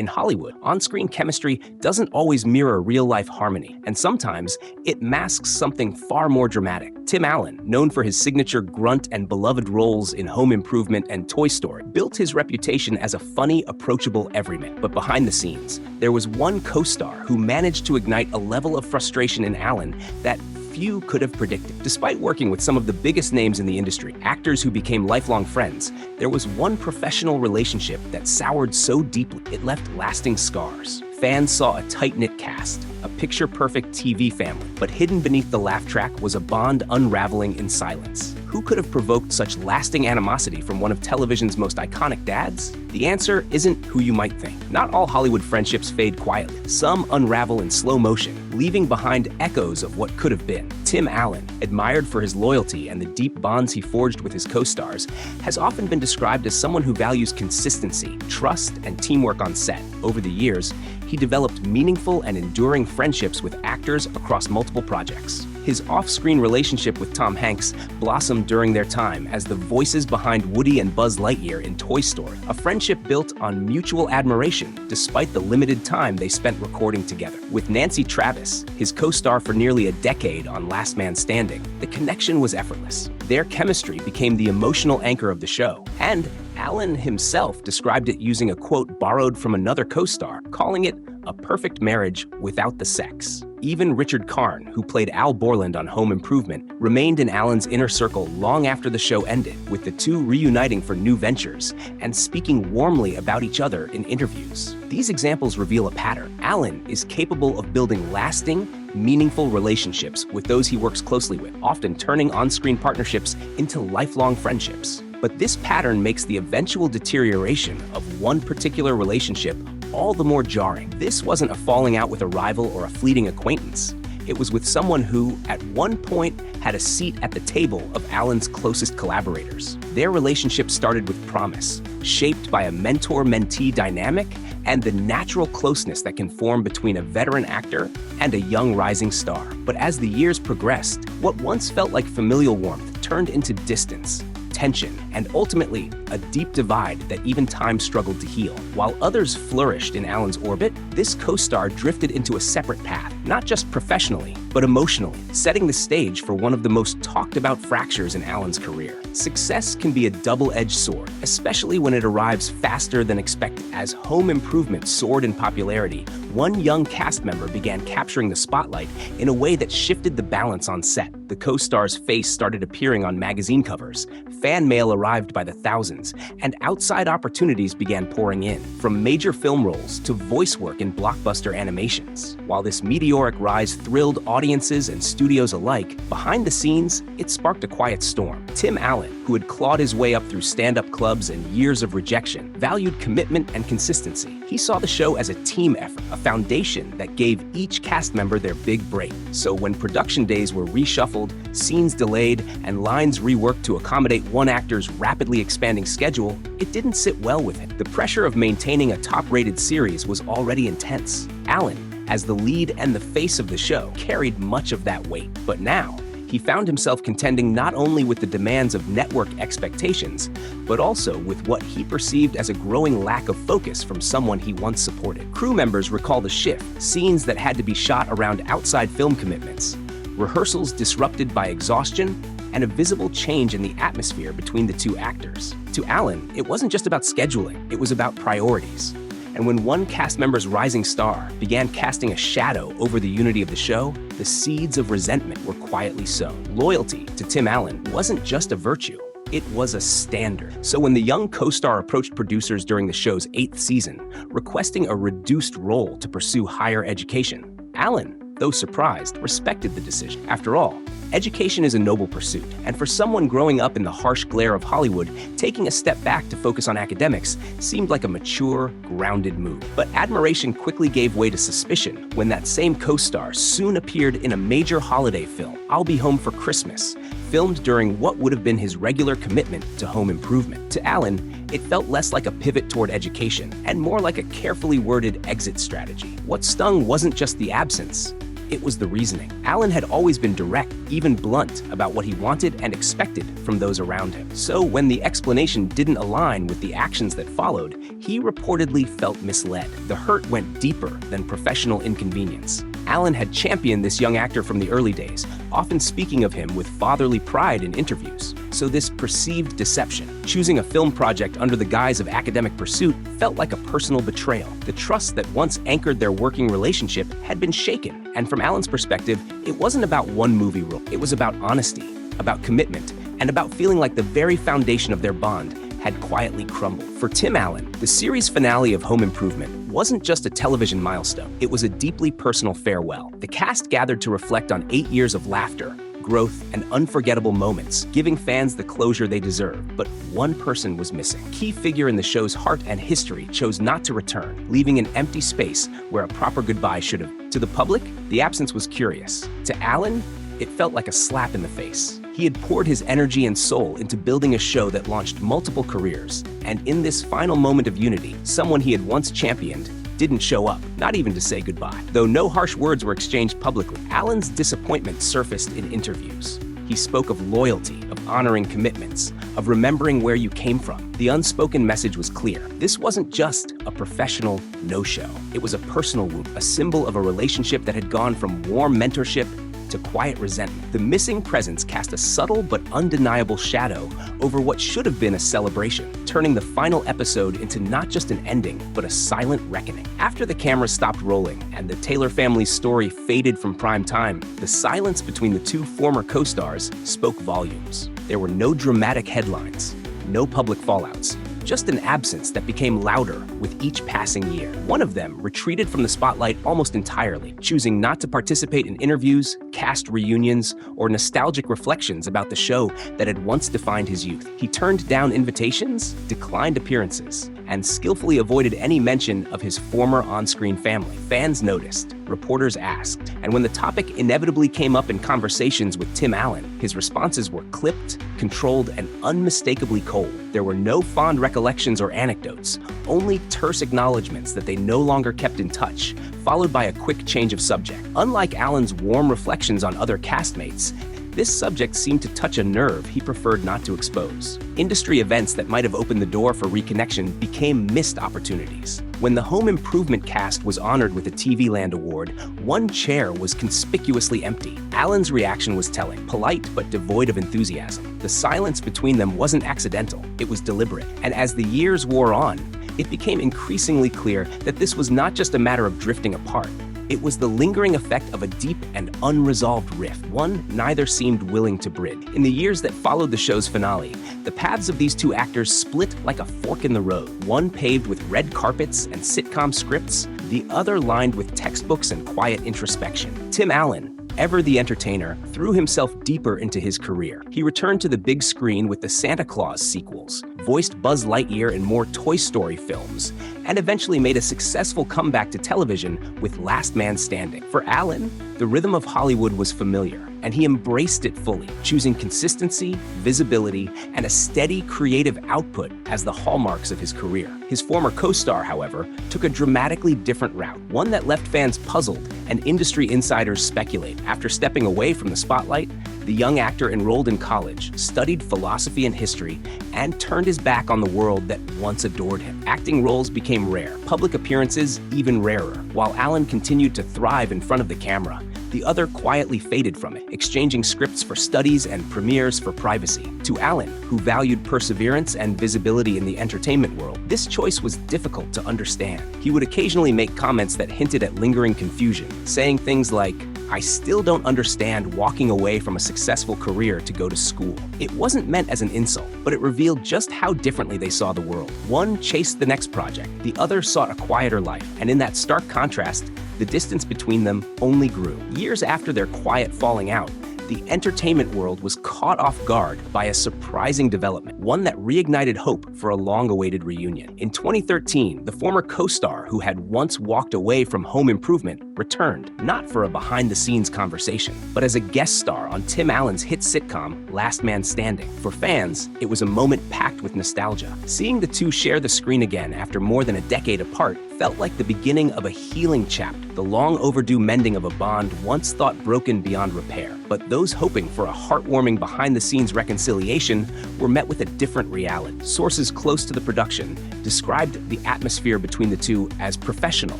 In Hollywood, on-screen chemistry doesn't always mirror real-life harmony, and sometimes it masks something far more dramatic. Tim Allen, known for his signature grunt and beloved roles in Home Improvement and Toy Story, built his reputation as a funny, approachable everyman. But behind the scenes, there was one co-star who managed to ignite a level of frustration in Allen that few could have predicted. Despite working with some of the biggest names in the industry, actors who became lifelong friends, there was one professional relationship that soured so deeply it left lasting scars. Fans saw a tight-knit cast, a picture-perfect TV family, but hidden beneath the laugh track was a bond unraveling in silence. Who could have provoked such lasting animosity from one of television's most iconic dads? The answer isn't who you might think. Not all Hollywood friendships fade quietly. Some unravel in slow motion, leaving behind echoes of what could have been. Tim Allen, admired for his loyalty and the deep bonds he forged with his co-stars, has often been described as someone who values consistency, trust, and teamwork on set. Over the years, he developed meaningful and enduring friendships with actors across multiple projects. His off-screen relationship with Tom Hanks blossomed during their time as the voices behind Woody and Buzz Lightyear in Toy Story, a friendship built on mutual admiration despite the limited time they spent recording together. With Nancy Travis, his co-star for nearly a decade on Last Man Standing, the connection was effortless. Their chemistry became the emotional anchor of the show, and Allen himself described it using a quote borrowed from another co-star, calling it a perfect marriage without the sex. Even Richard Karn, who played Al Borland on Home Improvement, remained in Allen's inner circle long after the show ended, with the two reuniting for new ventures and speaking warmly about each other in interviews. These examples reveal a pattern. Allen is capable of building lasting, meaningful relationships with those he works closely with, often turning on-screen partnerships into lifelong friendships. But this pattern makes the eventual deterioration of one particular relationship all the more jarring. This wasn't a falling out with a rival or a fleeting acquaintance. It was with someone who, at one point, had a seat at the table of Allen's closest collaborators. Their relationship started with promise, shaped by a mentor-mentee dynamic and the natural closeness that can form between a veteran actor and a young rising star. But as the years progressed, what once felt like familial warmth turned into distance, tension, and ultimately a deep divide that even time struggled to heal. While others flourished in Allen's orbit, this co-star drifted into a separate path, not just professionally, but emotionally, setting the stage for one of the most talked about fractures in Allen's career. Success can be a double-edged sword, especially when it arrives faster than expected. As Home Improvement soared in popularity, one young cast member began capturing the spotlight in a way that shifted the balance on set. The co-star's face started appearing on magazine covers, fan mail arrived by the thousands, and outside opportunities began pouring in, from major film roles to voice work in blockbuster animations. While this meteoric rise thrilled audiences and studios alike, behind the scenes, it sparked a quiet storm. Tim Allen, who had clawed his way up through stand-up clubs and years of rejection, valued commitment and consistency. He saw the show as a team effort, a foundation that gave each cast member their big break. So when production days were reshuffled, scenes delayed, and lines reworked to accommodate one actor's rapidly expanding schedule, it didn't sit well with him. The pressure of maintaining a top-rated series was already intense. Allen, as the lead and the face of the show, carried much of that weight. But now, he found himself contending not only with the demands of network expectations, but also with what he perceived as a growing lack of focus from someone he once supported. Crew members recall the shift, scenes that had to be shot around outside film commitments, rehearsals disrupted by exhaustion, and a visible change in the atmosphere between the two actors. To Allen, it wasn't just about scheduling, it was about priorities. And when one cast member's rising star began casting a shadow over the unity of the show, the seeds of resentment were quietly sown. Loyalty to Tim Allen wasn't just a virtue, it was a standard. So when the young co-star approached producers during the show's 8th season, requesting a reduced role to pursue higher education, Allen, though surprised, respected the decision. After all, education is a noble pursuit, and for someone growing up in the harsh glare of Hollywood, taking a step back to focus on academics seemed like a mature, grounded move. But admiration quickly gave way to suspicion when that same co-star soon appeared in a major holiday film, I'll Be Home for Christmas, filmed during what would have been his regular commitment to Home Improvement. To Allen, it felt less like a pivot toward education and more like a carefully worded exit strategy. What stung wasn't just the absence, it was the reasoning. Allen had always been direct, even blunt, about what he wanted and expected from those around him. So when the explanation didn't align with the actions that followed, he reportedly felt misled. The hurt went deeper than professional inconvenience. Allen had championed this young actor from the early days, often speaking of him with fatherly pride in interviews. So this perceived deception, choosing a film project under the guise of academic pursuit, felt like a personal betrayal. The trust that once anchored their working relationship had been shaken. And from Allen's perspective, it wasn't about one movie role. It was about honesty, about commitment, and about feeling like the very foundation of their bond had quietly crumbled. For Tim Allen, the series finale of Home Improvement wasn't just a television milestone. It was a deeply personal farewell. The cast gathered to reflect on 8 years of laughter, growth, and unforgettable moments, giving fans the closure they deserved. But one person was missing. Key figure in the show's heart and history chose not to return, leaving an empty space where a proper goodbye should have. To the public, the absence was curious. To Allen, it felt like a slap in the face. He had poured his energy and soul into building a show that launched multiple careers, and in this final moment of unity, someone he had once championed didn't show up, not even to say goodbye. Though no harsh words were exchanged publicly, Allen's disappointment surfaced in interviews. He spoke of loyalty, of honoring commitments, of remembering where you came from. The unspoken message was clear. This wasn't just a professional no-show. It was a personal wound, a symbol of a relationship that had gone from warm mentorship to quiet resentment. The missing presence cast a subtle but undeniable shadow over what should have been a celebration, turning the final episode into not just an ending, but a silent reckoning. After the camera stopped rolling and the Taylor family's story faded from prime time, the silence between the two former co-stars spoke volumes. There were no dramatic headlines, no public fallouts, just an absence that became louder with each passing year. One of them retreated from the spotlight almost entirely, choosing not to participate in interviews, cast reunions, or nostalgic reflections about the show that had once defined his youth. He turned down invitations, declined appearances, and skillfully avoided any mention of his former on-screen family. Fans noticed, reporters asked, and when the topic inevitably came up in conversations with Tim Allen, his responses were clipped, controlled, and unmistakably cold. There were no fond recollections or anecdotes, only terse acknowledgments that they no longer kept in touch, followed by a quick change of subject. Unlike Allen's warm reflections on other castmates, this subject seemed to touch a nerve he preferred not to expose. Industry events that might have opened the door for reconnection became missed opportunities. When the Home Improvement cast was honored with a TV Land Award, one chair was conspicuously empty. Allen's reaction was telling, polite but devoid of enthusiasm. The silence between them wasn't accidental, it was deliberate. And as the years wore on, it became increasingly clear that this was not just a matter of drifting apart. It was the lingering effect of a deep and unresolved rift, one neither seemed willing to bridge. In the years that followed the show's finale, the paths of these two actors split like a fork in the road, one paved with red carpets and sitcom scripts, the other lined with textbooks and quiet introspection. Tim Allen, ever the entertainer, threw himself deeper into his career. He returned to the big screen with the Santa Claus sequels, voiced Buzz Lightyear in more Toy Story films, and eventually made a successful comeback to television with Last Man Standing. For Allen, the rhythm of Hollywood was familiar, and he embraced it fully, choosing consistency, visibility, and a steady creative output as the hallmarks of his career. His former co-star, however, took a dramatically different route, one that left fans puzzled and industry insiders speculate. After stepping away from the spotlight, the young actor enrolled in college, studied philosophy and history, and turned his back on the world that once adored him. Acting roles became rare, public appearances even rarer. While Allen continued to thrive in front of the camera, the other quietly faded from it, exchanging scripts for studies and premieres for privacy. To Allen, who valued perseverance and visibility in the entertainment world, this choice was difficult to understand. He would occasionally make comments that hinted at lingering confusion, saying things like, "I still don't understand walking away from a successful career to go to school." It wasn't meant as an insult, but it revealed just how differently they saw the world. One chased the next project, the other sought a quieter life, and in that stark contrast, the distance between them only grew. Years after their quiet falling out, the entertainment world was caught off guard by a surprising development, one that reignited hope for a long-awaited reunion. In 2013, the former co-star who had once walked away from Home Improvement returned, not for a behind-the-scenes conversation, but as a guest star on Tim Allen's hit sitcom, Last Man Standing. For fans, it was a moment packed with nostalgia. Seeing the two share the screen again after more than a decade apart felt like the beginning of a healing chapter, the long-overdue mending of a bond once thought broken beyond repair. But those hoping for a heartwarming behind-the-scenes reconciliation were met with a different reality. Sources close to the production described the atmosphere between the two as professional,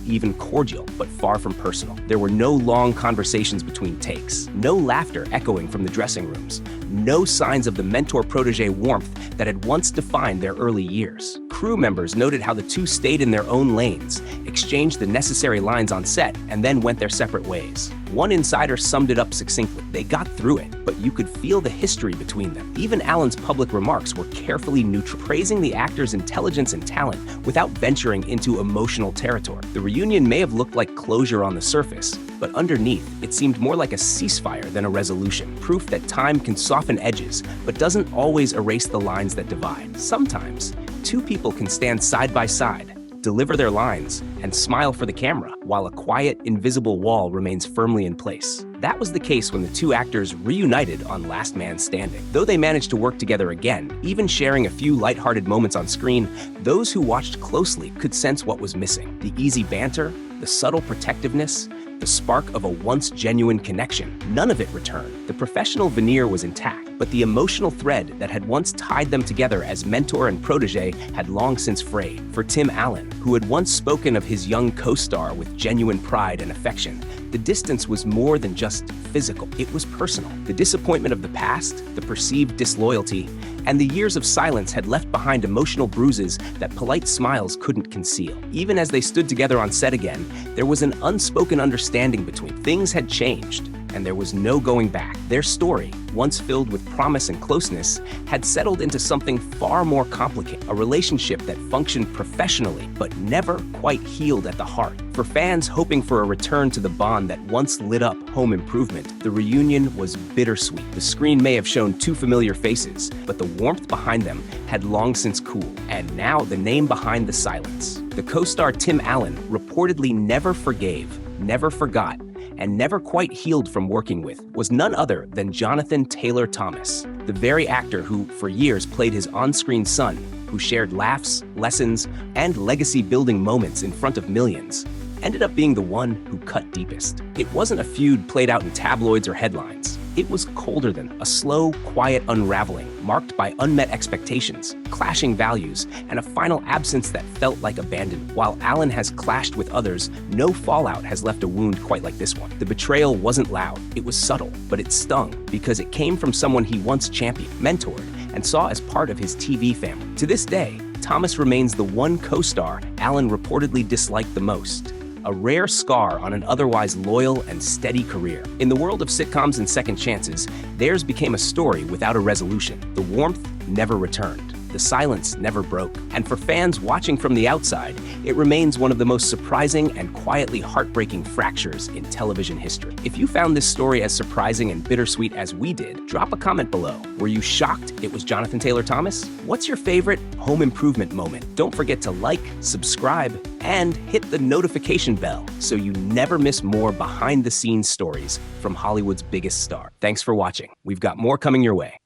even cordial, but far from personal. There were no long conversations between takes, no laughter echoing from the dressing rooms, no signs of the mentor-protege warmth that had once defined their early years. Crew members noted how the two stayed in their own lanes, exchanged the necessary lines on set, and then went their separate ways. One insider summed it up succinctly: they got through it, but you could feel the history between them. Even Allen's public remarks were carefully neutral, praising the actor's intelligence and talent without venturing into emotional territory. The reunion may have looked like closure on the surface, but underneath, it seemed more like a ceasefire than a resolution, proof that time can soften edges, but doesn't always erase the lines that divide. Sometimes, two people can stand side by side, deliver their lines, and smile for the camera, while a quiet, invisible wall remains firmly in place. That was the case when the two actors reunited on Last Man Standing. Though they managed to work together again, even sharing a few lighthearted moments on screen, those who watched closely could sense what was missing: the easy banter, the subtle protectiveness, the spark of a once genuine connection. None of it returned. The professional veneer was intact, but the emotional thread that had once tied them together as mentor and protege had long since frayed. For Tim Allen, who had once spoken of his young co-star with genuine pride and affection, the distance was more than just physical. It was personal. The disappointment of the past, the perceived disloyalty, and the years of silence had left behind emotional bruises that polite smiles couldn't conceal. Even as they stood together on set again, there was an unspoken understanding between. Things had changed, and there was no going back. Their story, once filled with promise and closeness, had settled into something far more complicated, a relationship that functioned professionally but never quite healed at the heart. For fans hoping for a return to the bond that once lit up Home Improvement, the reunion was bittersweet. The screen may have shown two familiar faces, but the warmth behind them had long since cooled. And now the name behind the silence. The co-star Tim Allen reportedly never forgave, never forgot, and never quite healed from working with was none other than Jonathan Taylor Thomas, the very actor who, for years, played his on-screen son, who shared laughs, lessons, and legacy-building moments in front of millions, ended up being the one who cut deepest. It wasn't a feud played out in tabloids or headlines. It was colder than a slow, quiet unraveling, marked by unmet expectations, clashing values, and a final absence that felt like abandonment. While Allen has clashed with others, no fallout has left a wound quite like this one. The betrayal wasn't loud, it was subtle, but it stung because it came from someone he once championed, mentored, and saw as part of his TV family. To this day, Thomas remains the one co-star Allen reportedly disliked the most, a rare scar on an otherwise loyal and steady career. In the world of sitcoms and second chances, theirs became a story without a resolution. The warmth never returned. The silence never broke. And for fans watching from the outside, it remains one of the most surprising and quietly heartbreaking fractures in television history. If you found this story as surprising and bittersweet as we did, drop a comment below. Were you shocked it was Jonathan Taylor Thomas? What's your favorite Home Improvement moment? Don't forget to like, subscribe, and hit the notification bell so you never miss more behind-the-scenes stories from Hollywood's biggest star. Thanks for watching. We've got more coming your way.